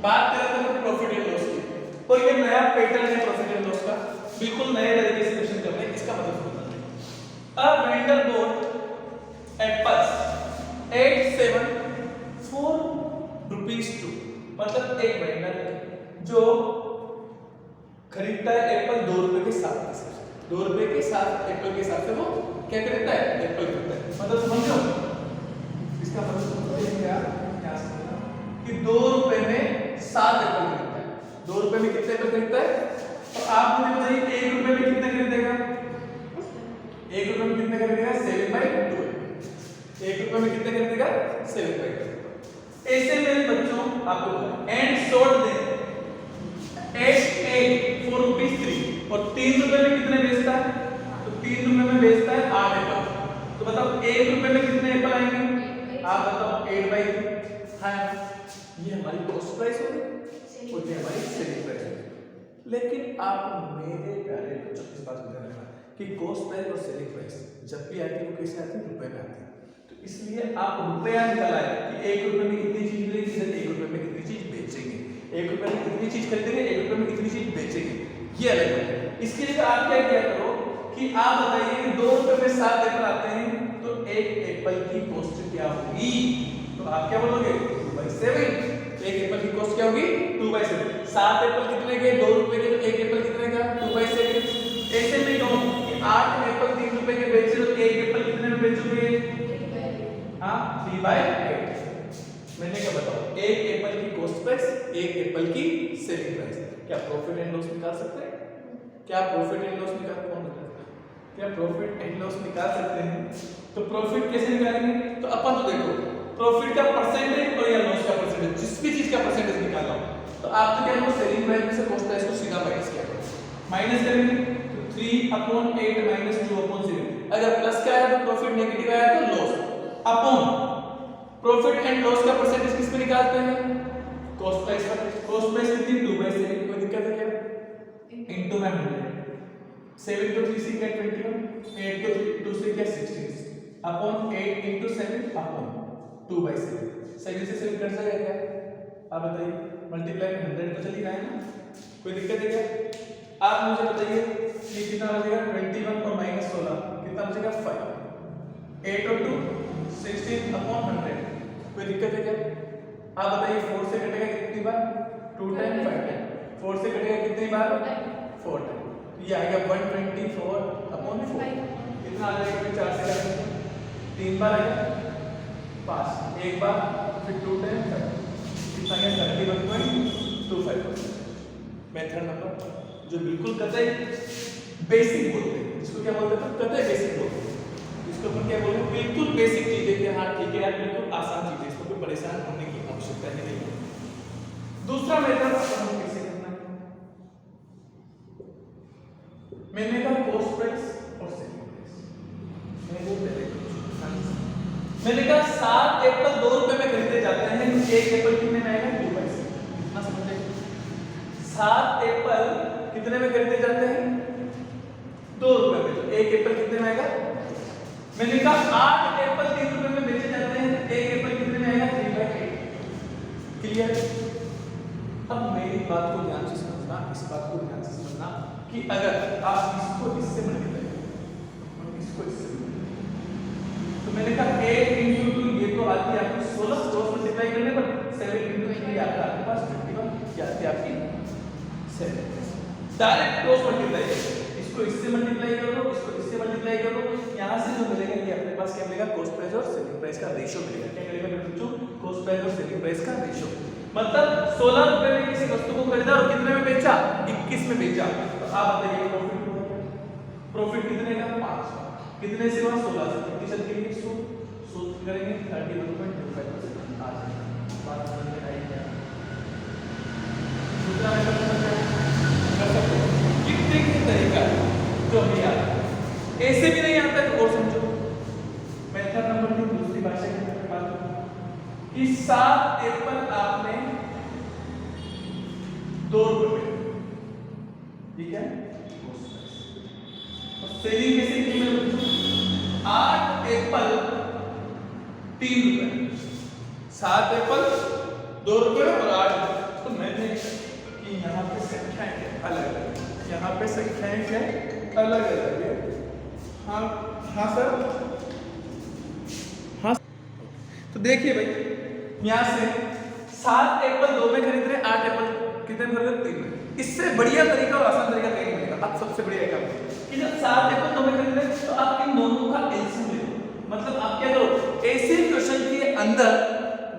बात कर रहे थे प्रॉफिट एंड लॉस की, तो ये नया पैटर्न है प्रॉफिट एंड लॉस का, बिल्कुल नए तरीके से क्वेश्चन कर रहे हैं। इसका मतलब समझना है। A vendor bought apples at 7 4 rupees 2, मतलब एक वेंडर जो खरीदता है एप्पल 2 रुपए के साथ, 2 रुपए के साथ एप्पल के साथ से वो क्या खरीदता है, एप्पल खरीदता है। मतलब समझो इसका मतलब है क्या समझना कि 2 रुपए में 7 एप्पल खरीदता है। 2 रुपए में कितने एप्पल खरीदता है? तो आप मुझे बताइए 1 रुपए में कितने खरीदेगा? 1 रुपए में कितने खरीदेगा? 7/2। 1 रुपए में कितने खरीदेगा? 7/2। ऐसे मेरे बच्चों आपको एंड सोल्ड दे 8 4 रुपीस 3, और 3 रुपए में कितने बेचता है? तो 3 रुपए में बेचता है 8 एप्पल। तो बताओ 1 रुपए में कितने एप्पल आएंगे? आप बताओ 8/3। हाँ, ये हमारी कॉस्ट प्राइस होगी और ये हमारी सेलिंग प्राइस होगी। लेकिन आप मेरे प्यारे बच्चों इस बात को ध्यान रखना कि कॉस्ट प्राइस और सेलिंग प्राइस जब भी आती है वो कैसे आती है? रुपए में आती है। तो इसलिए आप रुपया निकाला है कि 1 रुपए में इतनी चीज मिलेगी, इधर 1 रुपए में इतनी चीज बेचेंगे, 1 रुपए में इतनी चीज खरीदेंगे, 1 रुपए में इतनी चीज बेचेंगे, ये अलग है। इसके लिए आप क्या किया करो कि आप बताइए 2 रुपए में 7 एप्पल आते हैं, तो एक एप्पल की कॉस्ट क्या होगी? तो आप क्या बोलोगे? 2/7। एक एप्पल की कॉस्ट क्या होगी? 2/7। 7 एप्पल कितने के? 2 रुपए के, तो एक एप्पल कितने का? 2/7। ऐसे में कहूं कि 8 एप्पल 3 रुपए के बेचे तो एक एप्पल कितने में बेचोगे? हाँ, 3/8। मैंने क्या बताओ, एक एप्पल की कॉस्ट प्राइस, एक एप्पल की सेलिंग प्राइस। क्या प्रॉफिट एंड लॉस निकाल सकते हैं? क्या प्रॉफिट एंड लॉस निकाल सकते हैं? क्या प्रॉफिट एंड लॉस निकाल सकते हैं? तो प्रॉफिट कैसे निकालेंगे? तो अपन तो देखो प्रॉफिट का परसेंटेज और या लॉस का परसेंटेज, जिस भी चीज का परसेंटेज निकालना हो तो आप तो क्या करो, सेलिंग प्राइस में से कॉस्ट प्राइस को सीधा माइनस किया करो। माइनस करेंगे तो 3/8 - 2/7। अगर प्लस का आया तो प्रॉफिट, नेगेटिव आया तो loss. Upon profit and loss का परसेंटेज किस पे निकालते हैं? कॉस्ट प्राइस का। कॉस्ट प्राइस कितनी? 2/7। कोई दिक्कत है क्या? इनटू में 100। 7 को 3 से क्या 21, 8 को 2 से क्या 16, अपॉन 8 × 7 अपॉन 2/7। 7 से 7 कट जाएगा क्या? आप बताइए, मल्टीप्लाई में 100 तो चल ही रहा है ना, कोई दिक्कत है क्या? आप मुझे बताइए ये कितना बचेगा? 21 और -16 कितना बचेगा? 5। 8 और 2 16 अपॉन 100। कोई दिक्कत है क्या? आप बताइए 4 से कटेगा कितनी बार? 2 टाइम 5 टाइम। 4 से कटेगा कितनी बार? 4 टाइम। ये आएगा 124 अपॉन 4। कितना आ जाएगा? फिर 4 से काटेंगे 3 बार आएगा 5, एक बार, फिर 2 टाइम 5, कितना आएगा? 31.25। मेथड नंबर जो बिल्कुल कतई बेसिक बोलते हैं, इसको क्या बोलते हैं? कतई बेसिक बोलते हैं। इसको अपन क्या बोलते हैं? बिल्कुल बेसिक चीजें कि हाँ ठीक है यार, बिल्कुल आसान चीजें, इसको कोई परेशान होने की आवश्यकता नहीं है। दूसरा मेथड अपन कैसे करना है? मैंने कहा कॉस्ट प्राइस और सेलिंग प्राइस। मैंने कहा 7 एप्पल 2 रुपए में खरीदे जाते हैं, एक एप्पल कितने में आएगा? 2/7। कितना समझे? 7 एप्पल कितने में खरीदे जाते हैं? 2 रुपए में, तो एक एप्पल कितने में आएगा? मैंने कहा 8 एप्पल 3 रुपए में बेचे जाते हैं, एक एप्पल कितने में आएगा? 3/8। क्लियर? अब मेरी बात को ध्यान से समझना, इस बात को ध्यान से समझना कि अगर आप इसको इससे मल्टीप्लाई करो और इसको इससे मल्टीप्लाई, तो मैंने कहा 8 × 2 ये तो आती है आपकी 16, क्रॉस मल्टीप्लाई करने पर 7 × 3 आता है आपके पास 21, ये आती है आपकी 7। डायरेक्ट क्रॉस मल्टीप्लाई करो, इसको इससे मल्टीप्लाई करो, इसको इससे मल्टीप्लाई करो, यहां से जो मिलेगा ये अपने पास क्या मिलेगा? कॉस्ट प्राइस और सेलिंग प्राइस का रेशियो मिलेगा। क्या मिलेगा मेरे बच्चों? कॉस्ट प्राइस और सेलिंग प्राइस का रेशियो। मतलब 16 रुपए में किसी वस्तु को खरीदा और कितने में बेचा? 21 में बेचा। तो आप बताइए प्रॉफिट हुआ क्या? प्रॉफिट कितने का? 5। कितने से हुआ? 16 से। प्रतिशत के लिए सूत्र करेंगे 31.25% आ जाएगा। बात समझ में आई क्या? दूसरा मेथड कर सकते हो कितने के तरीका जो हमें याद है, ऐसे भी नहीं आता तो और समझो। मेथड नंबर 3 दूसरी भाषा की बात कि 7 एप्पल आपने 2 रुपए में, ठीक है? और सेलिंग कैसे की मेरे बच्चों? 8 एप्पल 3 रुपए, 7 एप्पल 2 रुपए और 8 तो यहाँ पे संख्याएं क्या अलग अलग है। हाँ हाँ सर, हाँ। तो देखिए भाई, यहाँ से 7 एप्पल 2 में खरीद रहे, 8 एप्पल कितने में खरीद रहे? 3 में। इससे बढ़िया तरीका और आसान तरीका कहीं नहीं मिलेगा। अब सबसे बढ़िया काम कि जब 7 एप्पल 2 में खरीद रहे तो आप इन दोनों का एलसीएम ले लो। मतलब आप क्या करो, ऐसे क्वेश्चन के अंदर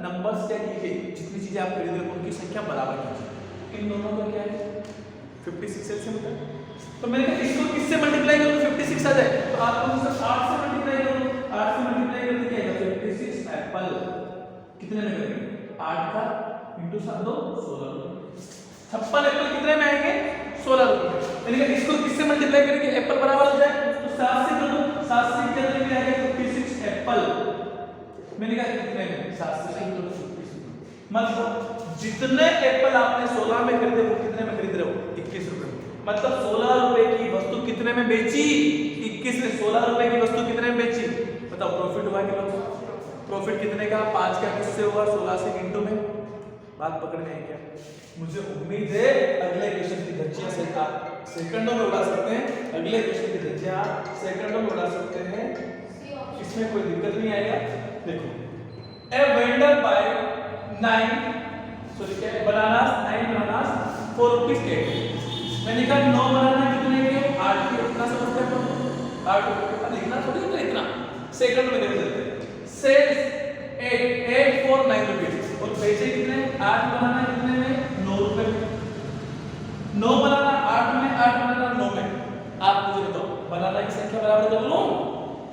नंबर्स क्या कीजिए, जितनी चीजें आप खरीद रहे हो उनकी संख्या बराबर कीजिए। इन दोनों का क्या है 56 एलसीएम होता है। तो मैंने कहा इसको किससे मल्टीप्लाई करो तो 56 आ जाए। तो आप लोग सर 8 से मल्टीप्लाई करो, 8 से मल्टीप्लाई करके क्या आएगा 56 एप्पल कितने में करेंगे, 8 का इंटू 7 दो 16, 56 एप्पल कितने में आएंगे 16 रुपए। मैंने कहा इसको किससे मल्टीप्लाई करेंगे एप्पल बराबर हो जाए, तो 7 से करो, 7 से कितने में आएगा 56 एप्पल। मैंने कहा कितने में 7 से करो 56, मतलब जितने एप्पल आपने 16 में खरीदे वो कितने में खरीद रहे हो 21 रुपए। मतलब 16 रुपए की वस्तु कितने में बेची, 21 में 16 रुपए की वस्तु कितने में बेची, बताओ प्रॉफिट हुआ कि लॉस? प्रॉफिट कितने का 5 का किससे होगा 16 से इंटू में। बात पकड़ में है क्या? मुझे उम्मीद है अगले क्वेश्चन की धज्जियां से आप सेकंडों में उड़ा सकते हैं, अगले क्वेश्चन की धज्जियां आप सेकंडों में उड़ा सकते हैं, इसमें कोई दिक्कत नहीं आएगा। देखो a vendor buy 9 bananas 9 bananas 4 rupees 8। मैंने कहा 9 बनाना कितने के 8 के, इतना समझते हैं 8 रुपए लिखना थोड़ी होता इतना, सेकंड में देख लेते हैं। सेल्स 8 for 9 रुपीस और बेचे कितने 8 बनाना कितने में 9 रुपए में। 9 बनाना 8 में, 8 बनाना 9 में। आप मुझे बताओ बनाना की संख्या बराबर कर लो,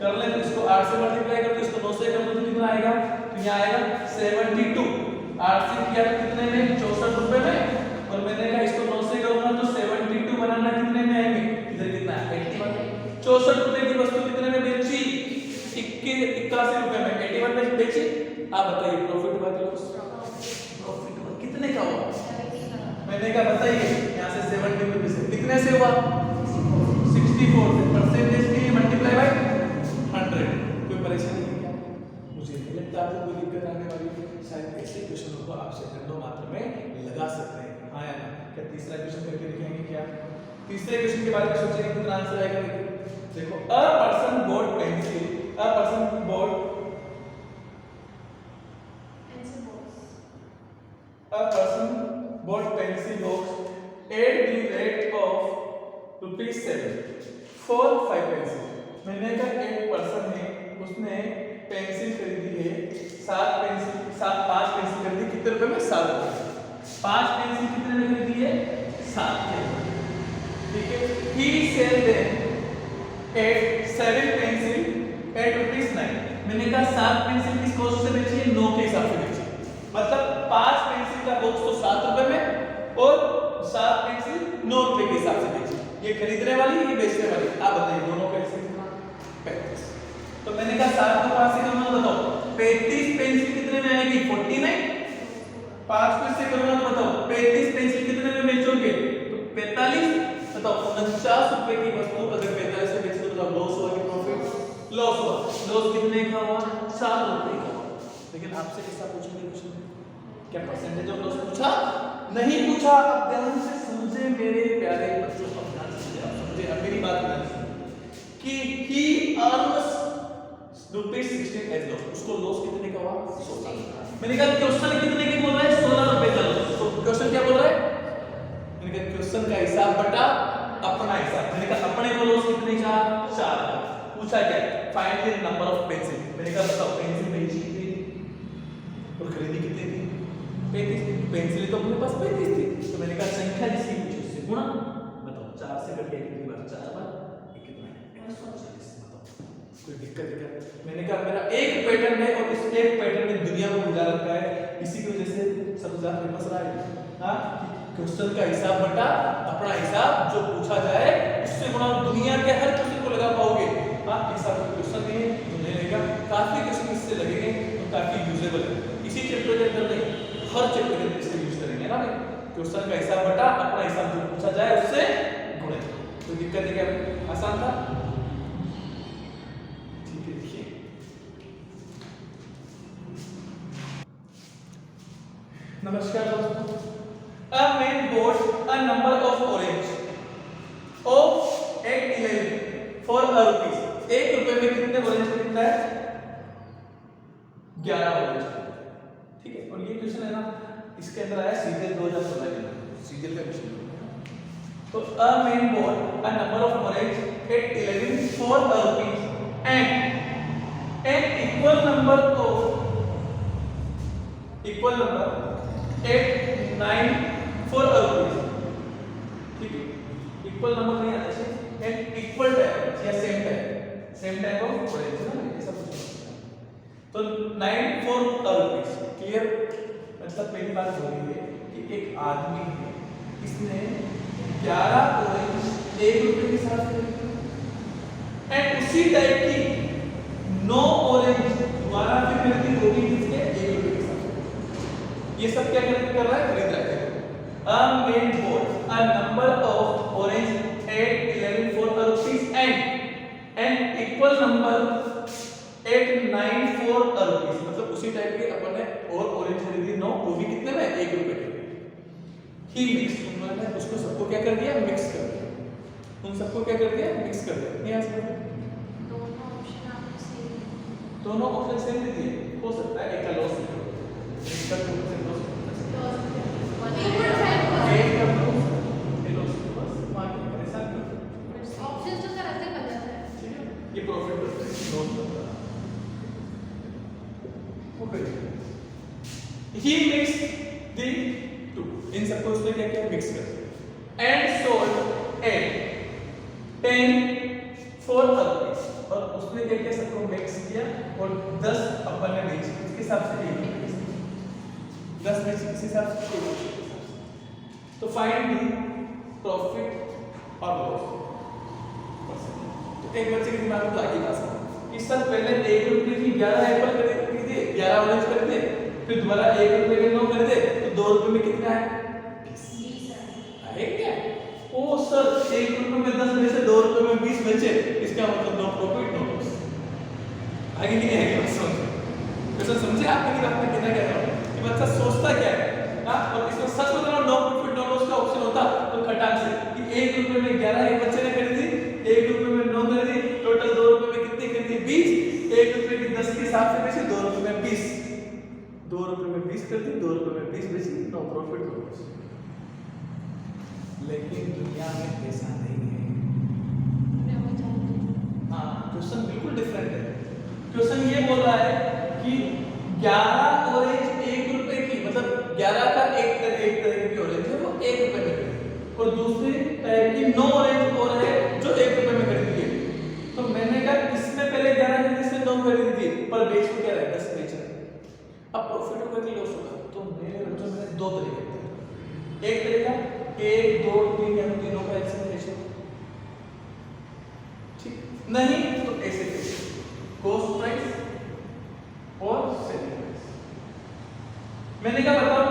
कर ले तो इसको 8 से मल्टीप्लाई कर दो, इसको 9 से कर दो तो कितना आएगा, तो यहाँ आएगा 72। 8 से किया तो कितने में 64 रुपए में, और मैंने कहा इसको 9 से करूंगा तो 72 बनाना कितने में आएंगे, इधर कितना 81। 64 रुपए की वस्तु कितने में बेची 81 रुपए में, 81 में बेची। आप बताइए प्रॉफिट हुआ कि लॉस? प्रॉफिट हुआ। कितने का हुआ? मैंने कहा बताइए, यहाँ से 70 रुपए से कितने से हुआ 64 से, परसेंटेज की मल्टीप्लाई बाय 100। कोई परेशानी नहीं क्या? मुझे नहीं लगता आपको कोई दिक्कत आने वाली है। शायद ऐसे क्वेश्चनों को आप सेकंडों मात्र में लगा सकते हैं। हाँ या ना? क्या तीसरा क्वेश्चन करके दिखाएंगे क्या? तीसरे क्वेश्चन के बारे में सोचेंगे कितना आंसर आएगा। देखो a person boat pencil, a person boat a person bought pencil box at the rate of ₹7 for 5 pencil। मैंने कहा एक पर्सन है उसने पेंसिल खरीदी है 7 पेंसिल, 5 पेंसिल खरीदी कितने रुपए में 7 रुपए। 5 पेंसिल कितने में खरीदी है 7 में, ठीक है। he sell them at 7 pencil at ₹9। मैंने कहा 7 पेंसिल किस कॉस्ट से बेची है 9 के हिसाब से बेची, मतलब 5 पेंसिल का बॉक्स तो 7 रुपए में और 7 पेंसिल 9 रुपए के हिसाब से बेची। ये खरीदने वाली ये बेचने वाली, आप बताइए दोनों कैसे 35। तो मैंने कहा 7 को 5 से करूंगा बताओ 35 पेंसिल कितने में आएगी 49। 5 को इससे करूंगा तो बताओ 35 पेंसिल कितने में बेचोगे तो 45। बताओ 49 रुपए की वस्तु अगर 45 से बेचे तो बताओ लॉस हुआ कि प्रॉफिट? लॉस हुआ। लॉस कितने का हुआ 7 रुपए का। लेकिन आपसे कैसा पूछेंगे क्वेश्चन, क्या परसेंटेज ऑफ लॉस पूछा? नहीं पूछा। अब ध्यान से समझे मेरे प्यारे बच्चों, अब ध्यान से समझे, अब मेरी बात ध्यान से कि he earns ₹16 as loss, उसको लॉस कितने का हुआ 16। मैंने कहा क्वेश्चन कितने की बोल रहा है 16 रुपए का लॉस। तो क्वेश्चन क्या बोल रहा है, मैंने कहा क्वेश्चन का हिसाब बटा अपना हिसाब। मैंने कहा अपने को लॉस कितने का 4 का। पूछा क्या find the number of pencil. मैंने कहा बताओ पेंसिल बेची और खरीदी कितनी थी 35। पेंसिल तो अपने पास 35 थी, तो मैंने कहा संख्या जिसकी पूछी उससे गुणा। बताओ 4 से कट गया कितनी बार 4 बार, ये कितना है 140। बताओ कोई दिक्कत है क्या? मैंने कहा मेरा एक पैटर्न है और इस एक पैटर्न ने दुनिया को बुला रखा है, इसी की वजह से सब ज्यादा फेमस रहा है। हां क्वेश्चन का हिसाब बटा अपना हिसाब, जो पूछा जाए उससे गुणा। दुनिया के हर क्वेश्चन को लगा पाओगे। हां ऐसा कोई क्वेश्चन नहीं है जो नहीं लगेगा, काफी क्वेश्चन इससे लगेंगे तो काफी यूजेबल है। इसी चैप्टर के अंदर नहीं हर चैप्टर के अंदर इससे यूज करेंगे ना भाई। क्वेश्चन का हिसाब बटा अपना हिसाब, जो पूछा जाए उससे गुणे। तो दिक्कत है क्या? आसान था, ठीक है। देखिए नमस्कार दोस्तों, a man bought a number of orange of at 11 for a rupees. 1 रुपए में कितने ऑरेंज खरीदता है? 11 ऑरेंज। ठीक है, और ये क्वेश्चन है ना, इसके अंदर आया सीजीएल 2016 के अंदर, सीजीएल का क्वेश्चन। तो a man bought a number of orange at 11 for a rupees and an equal number at 9 for a rupees। ठीक है, इक्वल नंबर नहीं आना चाहिए, एंड इक्वल टाइप या सेम टाइप ऑफ ऑरेंज ना, ये सब तो 9 for a rupees। क्लियर? मतलब पहली बात हो रही है कि एक आदमी है, इसने 11 ऑरेंज 1 रुपए के साथ खरीदी एंड उसी टाइप की 9 ऑरेंज दोबारा फिर खरीदी, वो भी किसके? 1 रुपए के साथ। ये सब क्या कर रहा है? खरीद रहा है। A man bought a number of orange at 11 for a rupees and an equal number at 9 for a rupees। मतलब उसी टाइप के अपन ने और ऑरेंज खरीदी 9, वो भी कितने में? 1 रुपए के। ही मिक्स, उन्होंने उसको सबको क्या कर दिया? मिक्स कर दिया। उन सबको क्या कर दिया? मिक्स कर दिया। नहीं आ सकता? दोनों ऑप्शन सेम दे दिए, हो सकता है एक का लॉस हो, एक का लॉस एक का लॉस बस मार्केट परेशान कर ऑप्शन तो करते बन जाता है। ठीक है, ये प्रॉफिट लॉस होता है। Okay, he mix the two, इन सबको उसने क्या किया? मिक्स कर दिया and sold at 10 for a rupees। और उसने क्या किया? सबको मिक्स किया और 10 अपन ने बेची, इसके हिसाब से 1 रुपए 10 बेची, इस हिसाब से 1 रुपए। तो फाइंड द प्रॉफिट और लॉस। तो एक बच्चे के दिमाग में तो आगे बात है कि सर पहले 1 रुपए की 11 एप्पल खरीदे, 11 ऑरेंज खरीदे, फिर दोबारा 1 रुपए के 9 खरीदे, तो 2 रुपए में कितना है? 20 है क्या? ओ सर 1 रुपए में 10 में से 2 रुपए में 20 बचे, इसका मतलब नो प्रॉफिट नो लॉस। आगे नहीं है क्या? समझ समझे आपने कि आपने कितना कह रहा हूं कि बच्चा सोचता क्या है? हां, और इसमें सच बता रहा हूं, नो प्रॉफिट नो लॉस का ऑप्शन होता तो खटाक से कि 1 रुपए में 11 एक बच्चे ने खरीदी, 1 रुपए में 9 खरीदी, टोटल 2 रुपए में कितनी खरीदी? 20। 1 रुपए की 10 के हिसाब से बेची, 2 रुपए में 20, 2 रुपए में 20 खरीदी, 2 रुपए में 20 बेची, नो प्रॉफिट नो लॉस। लेकिन दुनिया में ऐसा नहीं है। हाँ, क्वेश्चन बिल्कुल डिफरेंट है। क्वेश्चन ये बोल रहा है कि 11 ऑरेंज 1 रुपए की, मतलब 11 का एक तरह की ऑरेंज है वो 1 रुपए में खरीदी, और दूसरी टाइप की 9 ऑरेंज और है जो 1 रुपए में खरीदी है। तो मैंने कहा इसमें पहले 11 खरीदी, इसमें 9 खरीदी थी, पर बेच को क्या रहा है? 10 बेचा। अब प्रॉफिट होगा कि लॉस होगा? तो मेरे बच्चों में 2 तरीके हैं। एक तरीका 1 2 3 या तीनों का एक्शन रेशियो, ठीक नहीं तो ऐसे कॉस्ट प्राइस और सेलिंग प्राइस। मैंने कहा बताओ,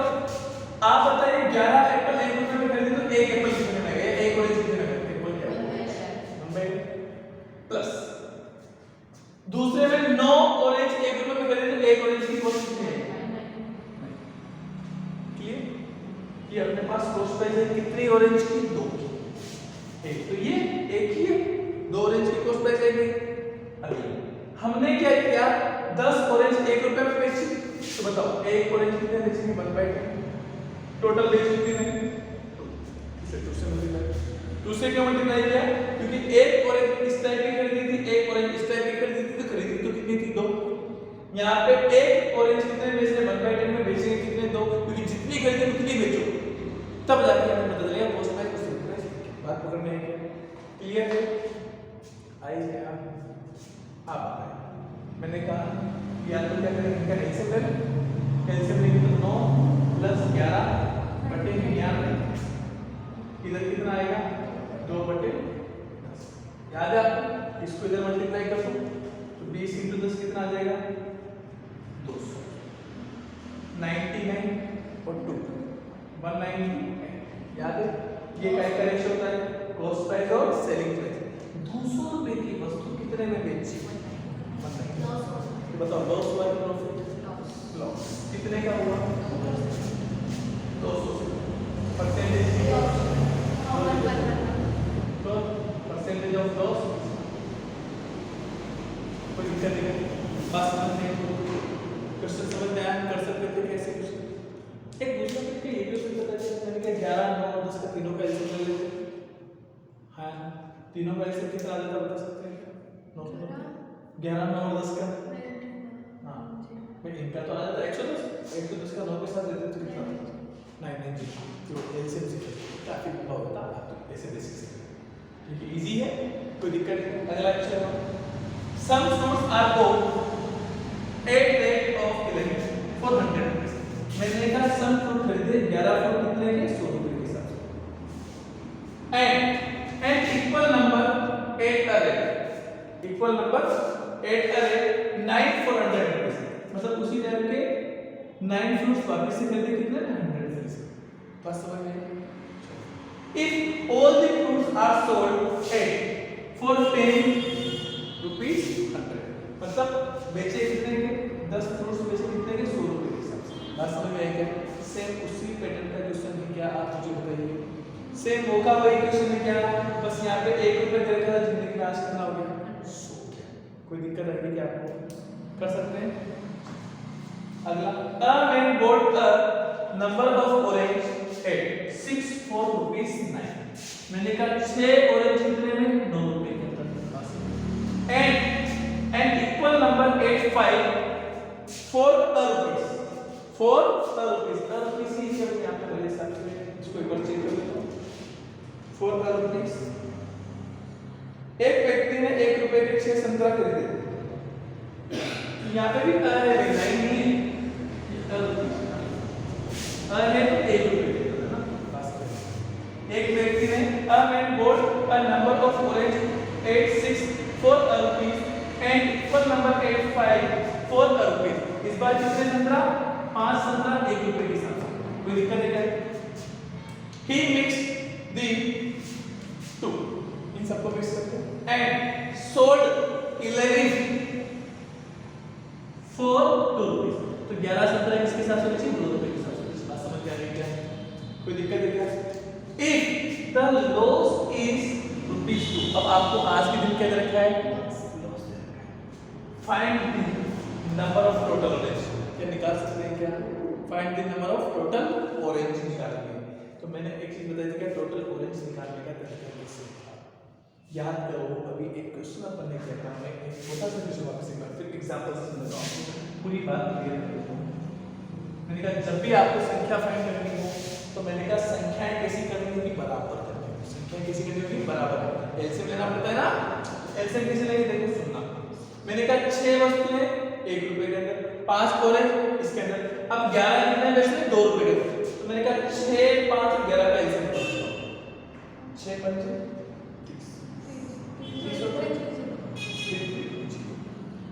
आप बताइए 11 एप्पल 1 रुपए में खरीदी तो 1 एप्पल कितने में गया? 1 ऑरेंज कितने में गया? एप्पल क्या प्लस दूसरे में 9 ऑरेंज 1 रुपए में खरीदी तो 1 ऑरेंज की कॉस्ट कितनी है? क्लियर? ये अपने पास कॉस्ट प्राइस है कितनी ऑरेंज की? 2 की। एक तो ये एक ही है, 2 ऑरेंज की कॉस्ट प्राइस है। अभी हमने क्या किया? 10 ऑरेंज 1 रुपए में बेची, तो बताओ 1 ऑरेंज कितने बेचेंगे? 1/10 टोटल बेच कितने? इसे 2 से मल्टीप्लाई, 2 से क्यों मल्टीप्लाई किया? क्योंकि 1 ऑरेंज इस टाइप की खरीदी थी, 1 ऑरेंज इस टाइप की खरीदी थी, तो खरीदी तो कितनी थी? 2। यहाँ पे 1 ऑरेंज कितने बेचने? 1/10 में बेचेंगे कितने? 2, क्योंकि जितनी खरीदे उतनी बेचो, तब जाके हमें पता चलेगा कॉस्ट प्राइस और सेलिंग प्राइस। बात पकड़ में है? क्लियर है? आई है आप मैंने कहा या तो क्या करेंगे? इनका एलसीएम ले लो, एलसीएम लेंगे तो 9 + 11 बटे 11, इधर कितना आएगा? 2/10। याद है आपको? इसको इधर मल्टीप्लाई कर दो तो 20 × 10 कितना आ जाएगा? 200। 99 और 2 190। याद है? ये क्या रेशियो होता है? कॉस्ट प्राइस और सेलिंग प्राइस। 200 रुपए की वस्तु कितने में बेची? बताओ लॉस हुआ कि प्रॉफिट? लॉस। कितने का हुआ? 200। परसेंटेज तो क्वेश्चन समझ में आया, हम कर सकते थे कैसे क्वेश्चन। एक दूसरा तरीका ये भी हो सकता था कि मैंने कहा 11 9 10 का तीनों का एलसीएम ले लेते। हाँ तीनों का एलसीएम कितना आ जाता बता सकते हैं क्या? 11 9 और 10 का हाँ मैं इनका तो आ जाता 110 110 का 9 के साथ देते तो कितना आता? नहीं जी तो एलसीएम से काफी लंबा होता है तो ऐसे बेसिक से ठीक है, इजी है, कोई दिक्कत नहीं। अगला question, some fruits are bought at rate of 11 for 100 rupees। मैंने कहा some fruit खरीदे 11 फ्रूट कितने के 100 रुपए के हिसाब से and an equal number at a rate equal number at a rate 9 for 100 rupees। मतलब उसी टाइम के 9 फ्रूट्स वापस से खरीदे कितने 100 रुपए से। बस समझ में आया? If all the fruits are sold at for 10 rupees 100 मतलब बेचे कितने के 10 फ्रूट्स बेचे कितने के 100 रुपए के हिसाब से। बात समझ में आई क्या? सेम उसी पैटर्न का क्वेश्चन है क्या आप मुझे बताइए। सेम होगा वही क्वेश्चन है क्या, बस यहाँ पे 1 रुपए दे रखा था, जिंदगी में आज कितना हो गया 100। कोई दिक्कत आएगी क्या आपको? कर सकते हैं। अगला, a man bought a number of orange at 6 for rupees 9। मैंने कहा 6 ऑरेंज कितने में 9 रुपए के अंदर and an equal number at 5 for a rupees for a rupees ही है यहाँ पे वाले हिसाब से इसको एक बार चेक कर लेता हूँ। for a rupees एक व्यक्ति ने 1 रुपए के 6 संतरा खरीदे। यहाँ पे भी a है नहीं है a है तो 1 रुपए के है ना। एक व्यक्ति ने a man bought a number of orange at 6 for a rupees and equal number at 5 for a rupees। इस बार कितने संतरा 5 संतरा 1 रुपए के हिसाब से। कोई दिक्कत है क्या? He mixed the two इन सबको मिक्स करते हैं and sold 11 for 2 rupees। तो 11 संतरा किसके साथ से बेचे 2 रुपए के साथ से। बात समझ में आ रही है क्या? कोई दिक्कत है क्या? If the loss is rupees 2, अब आपको आज के दिन क्या दे रखा है? Find the number of total orange। क्या निकाल सकते हैं क्या? Find the number of total orange निकालेंगे। तो मैंने एक चीज बताई थी क्या टोटल ऑरेंज निकालने का तरीका कैसे था। याद करो अभी एक क्वेश्चन अपन ने किया था, मैं एक छोटा सा क्वेश्चन वापस एक बार फिर एग्जांपल से समझाता हूं, पूरी बात क्लियर कर देता हूं। मैंने कहा जब भी आपको संख्या फाइंड करनी हो तो मैंने कहा संख्याएं कैसी करनी होगी बराबर करनी होगी। संख्या कैसी करनी होगी बराबर। एलसीएम लेना पड़ता है ना, एलसीएम कैसे लेंगे देखो सुनना। मैंने कहा 6 वस्तुएं 1 रुपए के अंदर, 5 ऑरेंज इसके अंदर, अब 11 कितने बेचने 2 रुपए के अंदर। तो मैंने कहा 6 5 11 का एलसीएम करो। 6 5 30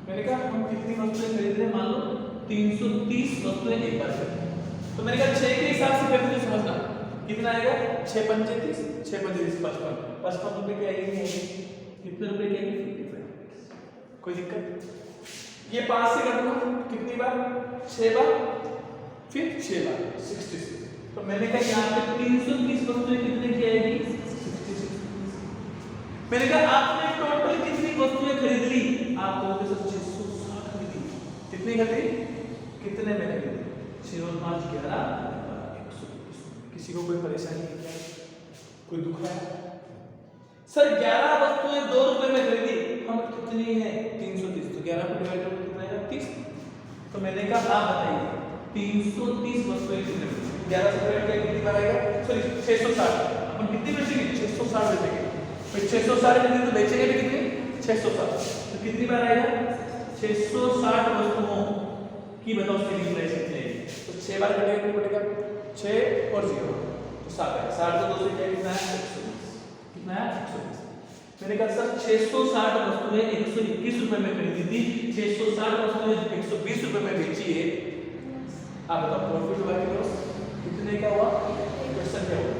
मैंने कहा हम कितनी वस्तुएं खरीद रहे हैं, मान लो 330 वस्तुएं एक बार खरीद। तो मैंने कहा 6 के हिसाब से खरीदने समझना कितना आएगा 6 5 30 6 5 30 55 रुपए की आएगी। कितने रुपए की आएगी 55। कोई दिक्कत? ये 5 से कर दूंगा कितनी बार 6 बार फिर 6 बार 66। तो मैंने कहा यहाँ पे 330 वस्तुएं कितने की आएगी 66। मैंने कहा आपने टोटल कितनी वस्तुएं खरीद ली, आप लोगों के 660 खरीदी। कितनी खरीदी कितने में खरीदी 6 और 5 11 120। किसी को कोई परेशानी है क्या, कोई दुख है? सर 11 वस्तुएं 2 रुपए में खरीदी, हम कितनी है 330। तो 11 को डिवाइड करो कितना आएगा 30। तो मैंने कहा आप बताइए 330 वस्तुएं कितने में 11 से डिवाइड किया कितनी बार आएगा, सॉरी 660। अपन कितनी बेचेंगे 660 बेचेंगे, फिर 660 बेचेंगे तो बेचेंगे भी कितनी 660। तो कितनी बार आएगा 660 वस्तुओं की बताओ सेलिंग प्राइस कितनी है। तो 6 बार कटेगा कितना पड़ेगा 6 और 0 तो 7 है। 60 तो 2 से क्या कितना है 120। कितना है 120। मैंने कहा सर 660 वस्तुएं 121 रुपए में खरीदी थी, 660 वस्तुएं 120 रुपए में बेची है। आप बताओ प्रॉफिट हुआ कि लॉस कितने का हुआ? क्वेश्चन क्या हुआ?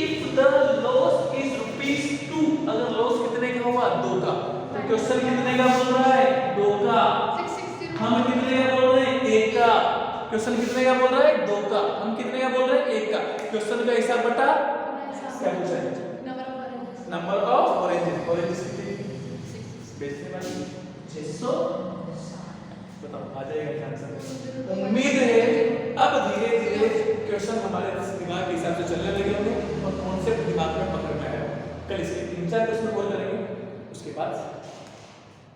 इफ द लॉस इज ₹2, अगर लॉस कितने का हुआ 2 का, तो क्वेश्चन कितने का बोल रहा है 2 का। हम कितने का बोल रहे हैं 1 का। क्वेश्चन कितने का बोल रहा है 2 का, हम कितने का बोल रहे हैं 1 का। क्वेश्चन का हिसाब बटा क्या पूछा है नंबर ऑफ ऑरेंजेस। ऑरेंजेस कितने बेचने वाली 660। बताओ आ जाएगा क्या आंसर? उम्मीद है अब धीरे धीरे क्वेश्चन हमारे दिमाग के हिसाब से चलने लगे होंगे और कॉन्सेप्ट दिमाग में पकड़ में आएगा। कल इसके 3-4 क्वेश्चन और करेंगे, उसके बाद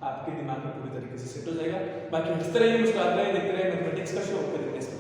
आपके दिमाग में पूरी तरीके से सेट हो जाएगा। बाकी हंसते रहिए, मुस्कुराते रहिए, देखते रहिए मैथमेटिक्स का शो, करते रहिए।